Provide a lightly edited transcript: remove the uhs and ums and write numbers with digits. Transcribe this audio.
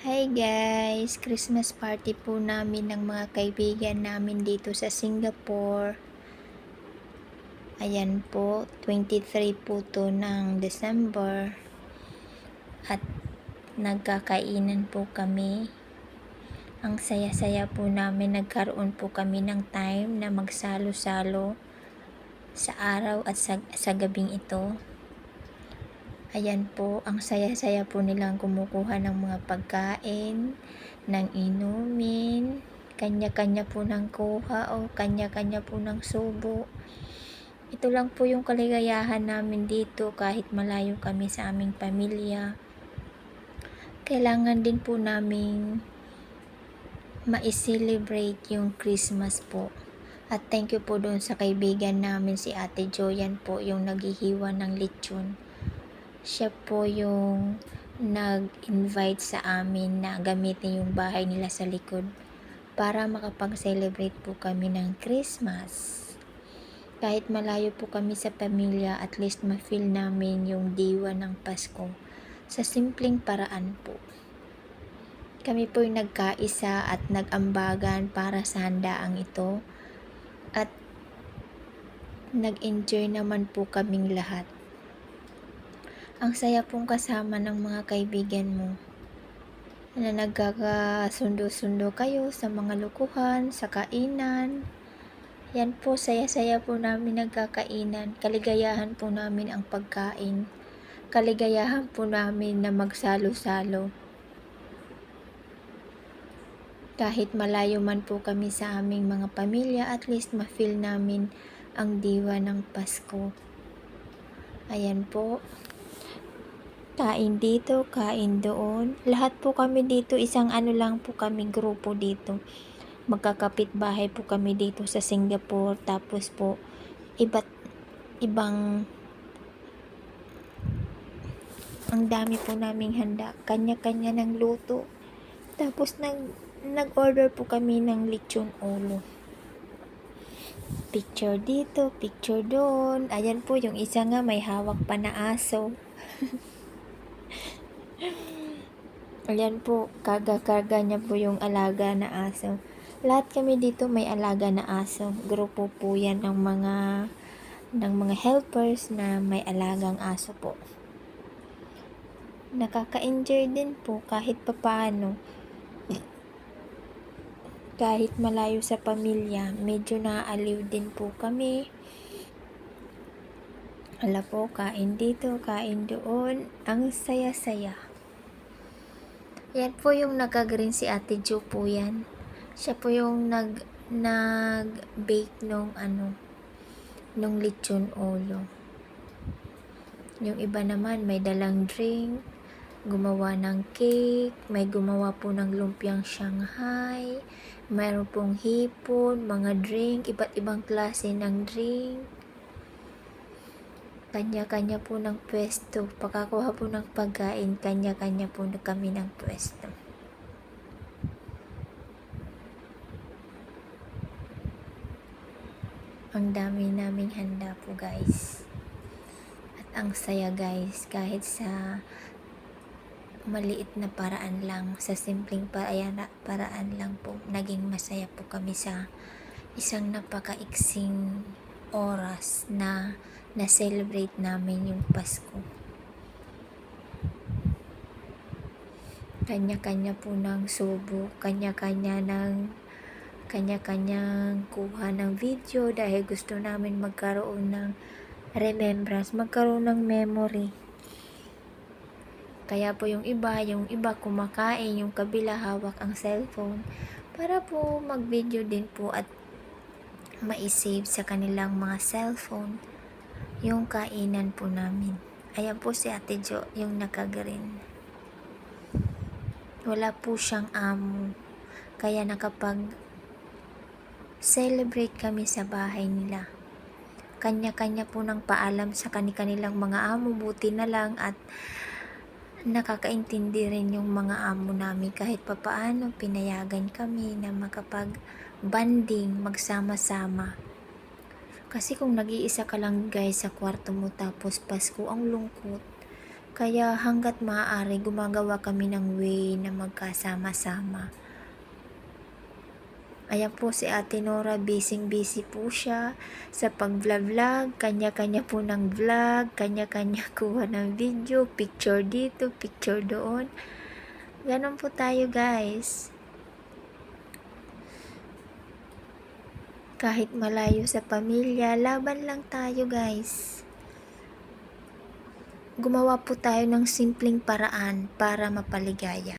Hi guys! Christmas party po namin ng mga kaibigan namin dito sa Singapore. Ayan po, 23 po to ng December. At nagkakainan po kami. Ang saya-saya po namin, nagkaroon po kami ng time na magsalo-salo sa araw at sa gabing ito. Ayan po, ang saya-saya po nilang kumukuha ng mga pagkain, ng inumin, kanya-kanya po ng kuha o kanya-kanya po ng subo. Ito lang po yung kaligayahan namin dito kahit malayo kami sa aming pamilya. Kailangan din po naming ma-celebrate yung Christmas po. At thank you po doon sa kaibigan namin si Ate Joyan po, yung naghihiwa ng lechon. Siya po yung nag-invite sa amin na gamitin yung bahay nila sa likod para makapag-celebrate po kami ng Christmas. Kahit malayo po kami sa pamilya, at least ma-feel namin yung diwa ng Pasko sa simpleng paraan po. Kami po yung nagkaisa at nag-ambagan para sa handaang ito at nag-enjoy naman po kaming lahat. Ang saya pong kasama ng mga kaibigan mo na nagkakasundo-sundo kayo sa mga lukuhan, sa kainan. Yan po, saya-saya po namin nagkakainan. Kaligayahan po namin ang pagkain. Kaligayahan po namin na magsalo-salo. Kahit malayo man po kami sa aming mga pamilya, at least ma-feel namin ang diwa ng Pasko. Ayan po. Kain dito, kain doon. Lahat po kami dito, isang ano lang po kami, grupo dito. Magkakapit bahay po kami dito sa Singapore. Tapos po, ibang ang dami po naming handa. Kanya-kanya ng luto. Tapos nag-order po kami ng lechon ulo. Picture dito, picture doon. Ayan po, yung isa nga may hawak pa na aso. Ayan po, karga-karga niya po yung alaga na aso. Lahat kami dito may alaga na aso. Grupo po yan ng mga helpers na may alagang aso po. Nakaka-enjoy din po kahit papaano. Kahit malayo sa pamilya, medyo naaaliw din po kami. Ala po, kain dito, kain doon. Ang saya-saya. Yan po yung nag-green si Ate Jo po yan. Siya po yung nag-bake nung lechon ulo. Yung iba naman may dalang drink, gumawa ng cake, may gumawa po ng lumpiang Shanghai, mayroon pong hipon, mga drink, iba't ibang klase ng drink. Kanya-kanya po ng pwesto. Pagkakuha po ng pagkain, kanya-kanya po na kami ng pwesto. Ang dami naming handa po guys. At ang saya guys, kahit sa maliit na paraan lang, sa simpleng paraan lang po, naging masaya po kami sa isang napakaiksing oras na na-celebrate namin yung Pasko. Kanya-kanya po ng subo, kanya-kanyang kuha ng video dahil gusto namin magkaroon ng remembrance, magkaroon ng memory. Kaya po yung iba kumakain, yung kabila hawak ang cellphone para po mag-video din po at ma-save sa kanilang mga cellphone yung kainan po namin. Ayan po si Ate Jo, yung naka-green. Wala po siyang amo, kaya nakapag-celebrate kami sa bahay nila. Kanya-kanya po ng paalam sa kanilang mga amo, buti na lang at nakakaintindi rin yung mga amo namin kahit papaano pinayagan kami na makapag-banding, magsama-sama. Kasi kung nag-iisa ka lang guys sa kwarto mo tapos Pasko, ang lungkot. Kaya hanggat maaari gumagawa kami ng way na magkasama-sama. Ayan po si Ate Nora, busy po siya sa pag-vlog, kanya-kanya po ng vlog, kanya-kanya kuha ng video, picture dito, picture doon. Ganon po tayo guys. Kahit malayo sa pamilya, laban lang tayo guys. Gumawa po tayo ng simpleng paraan para mapaligaya.